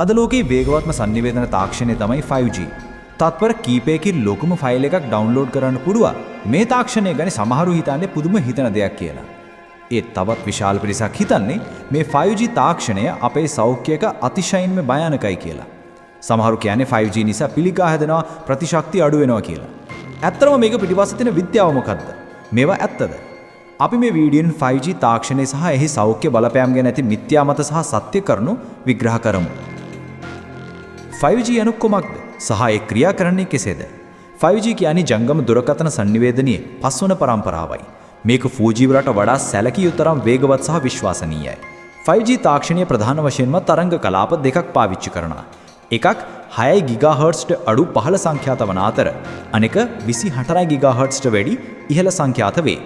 අද ලෝකයේ වේගවත්ම sannivedana තාක්ෂණය තමයි 5G. තත්පර කීපයකින් ලොකුම ෆයිල් එකක් ඩවුන්ලෝඩ් කරන්න පුළුවන්. මේ තාක්ෂණය ගැන සමහරු හිතන්නේ පුදුම හිතන දෙයක් කියලා. ඒත් තවත් විශාල පිරිසක් හිතන්නේ මේ 5G තාක්ෂණය අපේ සෞඛ්‍යයක අතිශයින්ම භයානකයි කියලා. සමහරු කියන්නේ 5G නිසා පිළිකා හැදෙනවා, ප්‍රතිශක්තිය අඩු වෙනවා කියලා. ඇත්තටම මේක පිටිපස්සේ තියෙන විද්‍යාව මොකද්ද? මේවා ඇත්තද? අපි මේ වීඩියෝෙන් 5G තාක්ෂණය සහ එහි සෞඛ්‍ය බලපෑම් ගැන ඇති මිත්‍යා මත සහ සත්‍ය කරුණු විග්‍රහ කරමු. 5G යනු කොමක්ද සහ ඒ ක්‍රියා කරන්නේ කෙසේද? 5G කියන්නේ ජංගම දුරකථන sannivedanaයේ පස්වන පරම්පරාවයි. මේක 4G වලට වඩා සැලකිය යුතු තරම් වේගවත් සහ විශ්වසනීයයි. 5G තාක්ෂණය ප්‍රධාන වශයෙන්ම තරංග කලාප දෙකක් පාවිච්චි කරනවා. එකක් 6 GHz ට අඩු පහළ සංඛ්‍යාත වන අතර අනෙක 24 GHz ට වැඩි ඉහළ සංඛ්‍යාත වේ.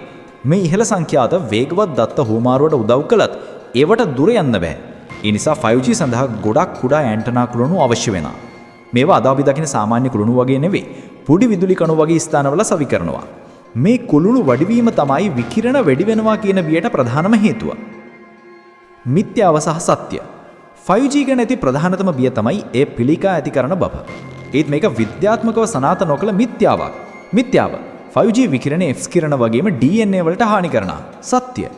මේ ඉහළ සංඛ්‍යාත වේගවත් දත්ත හුවමාරුවට උදව් කළත් ඒවට දුර යන්න බෑ. ඒ නිසා 5G සඳහා ගොඩක් කුඩා ඇන්ටනා කුළුණු අවශ්‍ය වෙනවා. මේවා අද අපි දකින සාමාන්‍ය කුළුණු වගේ නෙවෙයි. පොඩි විදුලි කණු වගේ ස්ථානවල සවි කරනවා. මේ කුළුණු වැඩිවීම තමයි විකිරණ වැඩි වෙනවා කියන බියට ප්‍රධානම හේතුව. මිත්‍යාව සහ සත්‍ය. 5G ගැන ඇති ප්‍රධානතම බිය තමයි ඒ පිළිකා ඇති කරන බව. ඒත් මේක විද්‍යාත්මකව සනාථ නොකළ මිත්‍යාවක්. මිත්‍යාව 5G විකිරණ X කිරණ වගේම DNA වලට හානි කරනවා. සත්‍ය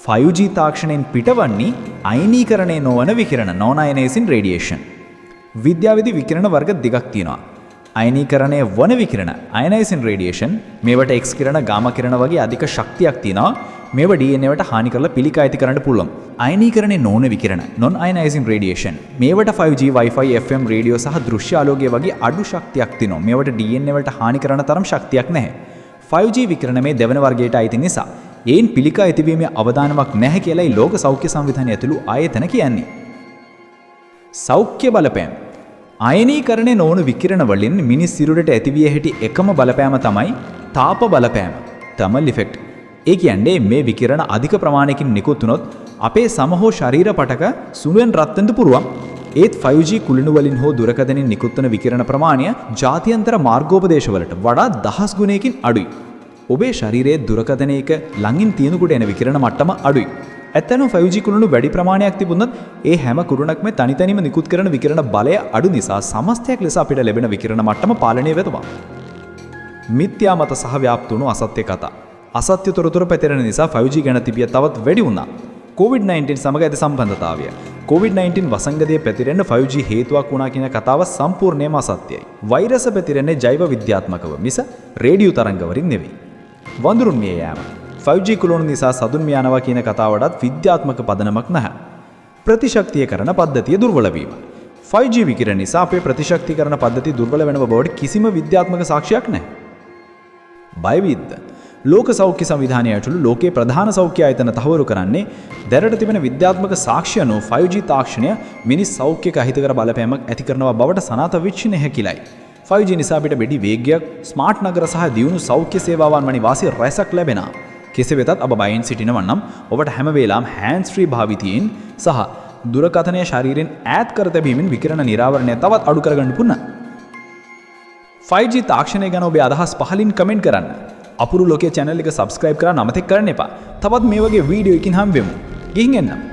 5G තාක්ෂණයෙන් පිටවන්නේ අයනීකරණය නොවන විකිරණ non-ionizing radiation. විද්‍යාවේදී විකිරණ වර්ග දෙකක් තියෙනවා. අයනීකරණය වන විකිරණ ionizing radiation මේවට X කිරණ ගාමා කිරණ වගේ අධික ශක්තියක් තියෙනවා. මේවා DNA වලට හානි කරලා පිළිකා ඇති කරන්න පුළුවන්. අයනීකරණය නොවන විකිරණ non-ionizing radiation මේවට 5G Wi-Fi FM රේඩියෝ සහ දෘශ්‍ය ආලෝකය වගේ අඩු ශක්තියක් තියෙනවා. මේවට DNA වලට හානි කරන තරම් ශක්තියක් නැහැ. 5G විකිරණ මේ දෙවන වර්ගයට අයිති නිසා ඒන් පිළිකා ඇතිවීමේ අවදානමක් නැහැ කියලායි ලෝක සෞඛ්‍ය සංවිධානය ඇතුළු ආයතන කියන්නේ. සෞඛ්‍ය බලපෑම්. අයනීකරණය නොවන විකිරණ වලින් මිනිස් සිරුරට ඇතිවිය හැකි එකම බලපෑම තමයි තාප බලපෑම. thermal effect. ඒ කියන්නේ මේ විකිරණ අධික ප්‍රමාණයකින් නිකුත් වුණොත් අපේ සම හෝ ශරීර පටක සුළුෙන් රත් වෙන්න පුළුවන්. ඒත් 5G කුළුණු වලින් හෝ දුරකථනින් නිකුත් වන විකිරණ ප්‍රමාණය ජාත්‍යන්තර මාර්ගෝපදේශවලට වඩා දහස් ගුණයකින් අඩුයි. ඔබේ ශරීරයේ දුරකථනයක ළඟින් තියෙනකොට එන විකිරණ මට්ටම අඩුයි. ඇත්තටම 5G කුළුණු වැඩි ප්‍රමාණයක් තිබුණත් ඒ හැම කුරුණක්ම තනිතනින්ම නිකුත් කරන විකිරණ බලය අඩු නිසා සමස්තයක් ලෙස අපිට ලැබෙන විකිරණ මට්ටම පාලනය වෙනවා. මිත්‍යා මත සහ ව්‍යාප්ත වුණු අසත්‍ය කතා. අසත්‍ය තොරතුරු පැතිරෙන නිසා 5G ගැන තිබිය තවත් වැඩි වුණා. COVID-19 සමග ඇති සම්බන්ධතාවය. COVID-19 වසංගතය පැතිරෙන්න 5G හේතුවක් වුණා කියන කතාව සම්පූර්ණයෙන්ම අසත්‍යයි. වෛරස පැතිරෙන්නේ ජෛව විද්‍යාත්මකව මිස රේඩියෝ තරංග වලින් නෙවෙයි. වඳුරුන් මිය යාම 5G කුළුණු නිසා සතුන් මිය යනවා කියන කතාවටත් විද්‍යාත්මක පදනමක් නැහැ. ප්‍රතිශක්තියකරණ පද්ධතිය දුර්වල වීම 5G විකිරණ නිසා අපේ ප්‍රතිශක්තිකරණ පද්ධතිය දුර්වල වෙන බවට කිසිම විද්‍යාත්මක සාක්ෂියක් නැහැ. බයවිද්ද ලෝක සෞඛ්‍ය සංවිධානය ඇතුළු ලෝකයේ ප්‍රධාන සෞඛ්‍ය ආයතන තහවුරු කරන්නේ දැනට තිබෙන විද්‍යාත්මක සාක්ෂි අනුව 5G තාක්ෂණය මිනිස් සෞඛ්‍යක අහිතකර බලපෑමක් ඇති කරනවා බවට සනාථ වෙච්ච නැහැකිලයි. 5G නිසා අපිට වැඩි වේගයක්, ස්මාර්ට් නගර සහ දියුණු සෞඛ්‍ය සේවාවන් වැනි වාසි රැසක් ලැබෙනවා. කෙසේ වෙතත් ඔබ බයෙන් සිටිනවා නම් ඔබට හැම වෙලාවම hands free භාවිතයෙන් සහ දුරකථනය ශරීරයෙන් ඈත් කර තැබීමෙන් විකිරණ නිරාවරණය තවත් අඩු කරගන්න පුළුවන්. 5G තාක්ෂණය ගැන ඔබේ අදහස් පහලින් කමෙන්ට් කරන්න. අපුරු ලෝකයේ channel එක subscribe කරන්න අමතක කරන්න එපා. තවත් මේ වගේ වීඩියෝ එකකින් හම්බෙමු. ගිහින් එන්න.